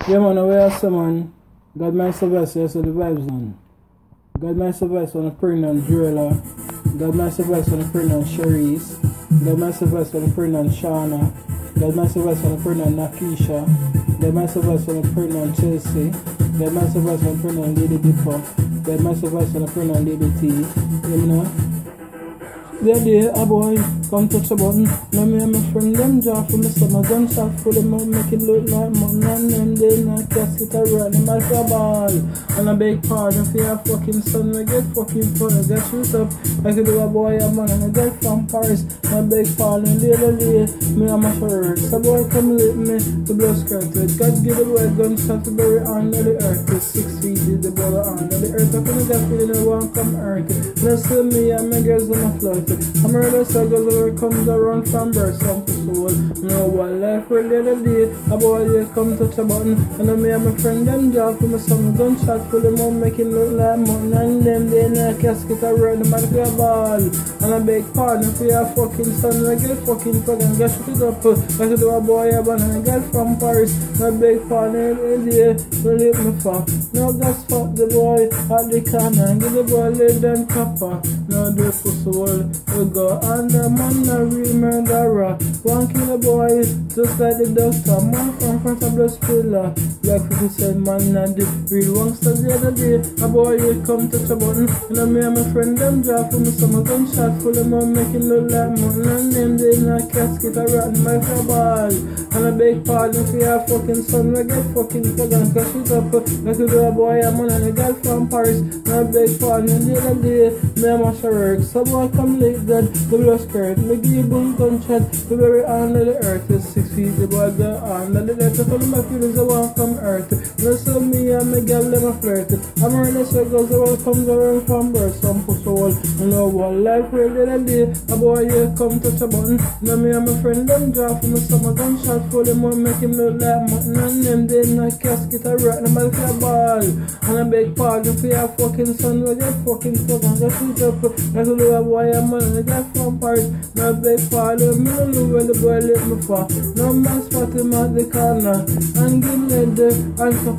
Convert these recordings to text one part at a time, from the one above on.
Yeah, man, where are some man? God man Sylvester, so the vibes on. God man Sylvester on the pregnant Drella. God man Sylvester on the pregnant Cherise. God man Sylvester on the pregnant Shauna. God man Sylvester on the pregnant Nakisha. God man Sylvester on the pregnant Chelsea. God man Sylvester on the pregnant Lady Dipper. God man Sylvester on the pregnant Lady T. You know? The other day, a boy come touch a button. Now me and my friend them draw for me summer gunshot full of mouth, make it look like mutton. And them they not casket a run in my ball. And a big pardon for your fucking son, we get fucking fun, get shoot up. I could do a boy a man and a girl from Paris. My big pardon, the other day, me and my shirt. So boy come lick me, the blood skirted. God give the boy gunshot to bury under the earth. 6 feet is the ball under the earth. I couldn't get feeling the one come earth. Listen me and my girls on my float. I'm ready to go where it comes around from birth, some to soul. No one life for the other day. A boy just come touch a button. And I me and my friend them job for my son gunshot for them out, making look like mutton. And them they in a casket around them at the ball. And I beg pardon for your fucking son. I get fucking fucking get shit up. I could do a boy a man and a girl from Paris. I beg pardon in the day to leave me for. No gas fuck the boy at the corner and give the boy lay down copper. No do for soul. We go under man a real murderer. One kill a boy just like the doctor. Man from front of the spiller. Like 50 cent man and the real youngster the other day. A boy would come touch a button. And I me and my friend them drop for me some gunshot full of mouth, making look like mutton. And them they in a casket a rotten my ball. And I beg pardon for your fucking son. I get fucking plug and cash it up. Like to do a boy a man and a girl from Paris. And I beg pardon the other day. Me and my shirt. So boy come late then. The blood skirt, me give you boom gunshot. The very under the earth is 6 feet. The boy go under the earth. So my feelings I want from earth. Listen me and my girl them a flirt. I'm ready to go the world comes around from birth. Some push soul. You know what life really the other day. A boy you come touch a button. Now me and my friend them draw for me summer gunshot for them one make him look like mutton. And them they in a casket a rock them like a ball. And I beg pardon for your fucking son. We get fucking fucking get shoot up. I could do a boy a man and a girl from Paris. No beg pardon, me no know where the boy let me for. No man spot him at the corner and give me the answer.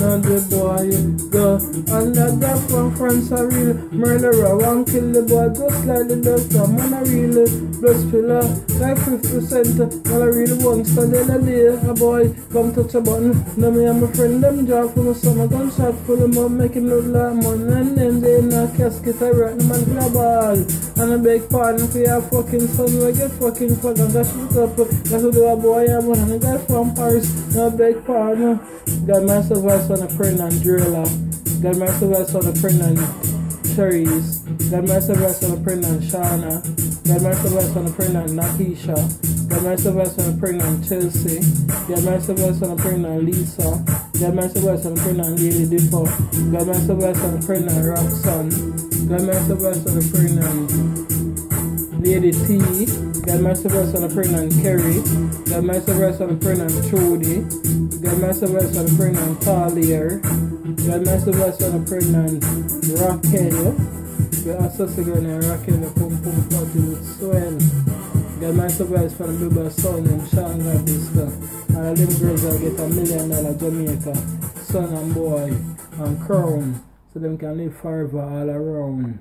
Now the boy go. And that guy from France a real murderer. One kill the boy just like the doctor. Man a real blood spiller. Like 50%. Man a real youngster. The other day a boy come touch a button. Now me and my friend them drop for my summer gunshot full of mouth, make him look like money. And them they in a casket a rotten man for a ball. And I beg pardon for your fucking son. We get fucking fucking dash it up. That's what do a boy a man and a guy from Paris. No beg pardon. God my Sylvester on the pregnant Drella. God my Sylvester on the pregnant Cherise. God my Sylvester on the pregnant Shauna. God my Sylvester on the pregnant Nakisha. God my Sylvester on the pregnant Chelsea. God my Sylvester on the pregnant Lisa. God my Sylvester on the pregnant Lady Dipper. God my Sylvester on the pregnant Roxanne. God my Sylvester on the pregnant Lady T. God my Sylvester on the pregnant Kerry. God my Sylvester on the pregnant Trudy. God my Sylvester on the pregnant Talia. God my Sylvester on the pregnant Raquel. The associate and Raquel the pum pum party with swell. God my Sylvester on the baby son and Shanga Disco. And them girls will get $1 million Jamaica. Son and boy and crown. So them can live forever all around.